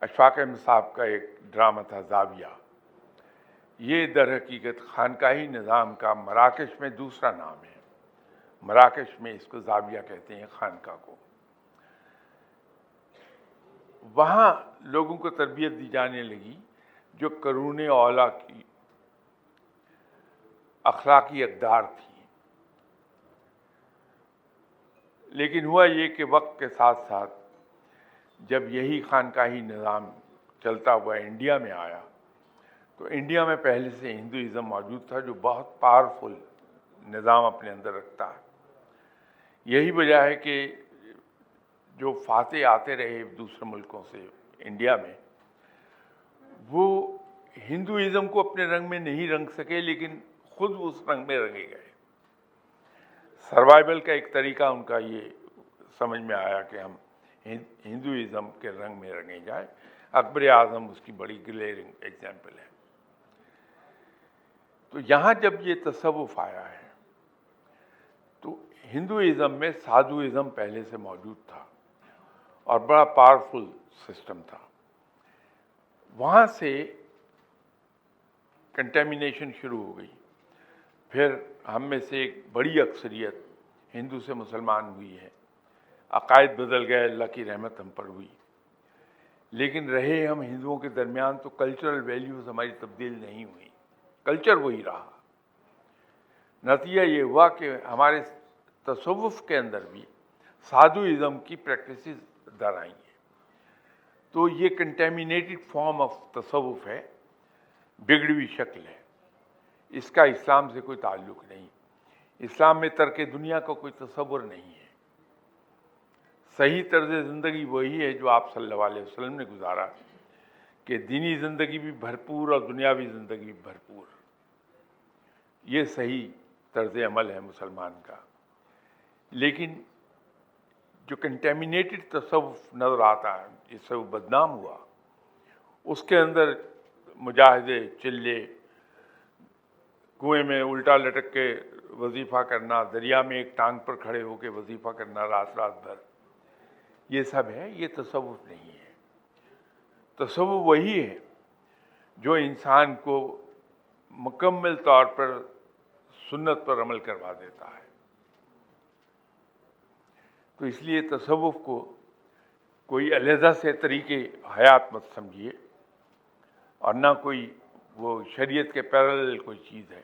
اشفاق احمد صاحب کا ایک ڈرامہ تھا زاویہ. یہ در حقیقت خانقاہی نظام کا مراکش میں دوسرا نام ہے. مراکش میں اس کو زاویہ کہتے ہیں خانقاہ کو. وہاں لوگوں کو تربیت دی جانے لگی جو قرون اولیٰ کی اخلاقی اقدار تھی. لیکن ہوا یہ کہ وقت کے ساتھ ساتھ جب یہی خانقاہی نظام چلتا ہوا انڈیا میں آیا تو انڈیا میں پہلے سے ہندوازم موجود تھا جو بہت پاورفل نظام اپنے اندر رکھتا ہے. یہی وجہ ہے کہ جو فاتح آتے رہے دوسرے ملکوں سے انڈیا میں وہ ہندوازم کو اپنے رنگ میں نہیں رنگ سکے لیکن خود اس رنگ میں رنگے گئے. سروائیول کا ایک طریقہ ان کا یہ سمجھ میں آیا کہ ہم ہندوازم کے رنگ میں رنگے جائیں. اکبر اعظم اس کی بڑی گلیئرنگ ایگزامپل ہے. تو یہاں جب یہ تصوف آیا ہے تو ہندوازم میں سادھوازم پہلے سے موجود تھا اور بڑا پاورفل سسٹم تھا. وہاں سے کنٹیمنیشن شروع ہو گئی. پھر ہم میں سے ایک بڑی اکثریت ہندو سے مسلمان ہوئی ہے. عقائد بدل گئے, اللہ کی رحمت ہم پر ہوئی. لیکن رہے ہم ہندوؤں کے درمیان تو کلچرل ویلیوز ہماری تبدیل نہیں ہوئی. کلچر وہی رہا. نتیجہ یہ ہوا کہ ہمارے تصوف کے اندر بھی سادھوازم کی پریکٹسز در آئی ہیں. تو یہ کنٹیمنیٹڈ فارم آف تصوف ہے, بگڑی ہوئی شکل ہے. اس کا اسلام سے کوئی تعلق نہیں. اسلام میں ترک دنیا کا کوئی تصور نہیں ہے. صحیح طرز زندگی وہی ہے جو آپ صلی اللہ علیہ وسلم نے گزارا کہ دینی زندگی بھی بھرپور اور دنیاوی زندگی بھی بھرپور. یہ صحیح طرز عمل ہے مسلمان کا. لیکن جو کنٹیمنیٹڈ تصوف نظر آتا ہے جس سے وہ بدنام ہوا, اس کے اندر مجاہدے, چلے, کنویں میں الٹا لٹک کے وظیفہ کرنا, دریا میں ایک ٹانگ پر کھڑے ہو کے وظیفہ کرنا رات رات بھر, یہ سب ہے. یہ تصوف نہیں ہے. تصوف وہی ہے جو انسان کو مکمل طور پر سنت پر عمل کروا دیتا ہے. تو اس لیے تصوف کو کوئی علیحدہ سے طریقے حیات مت سمجھیے اور نہ کوئی وہ شریعت کے پیرالل کوئی چیز ہے.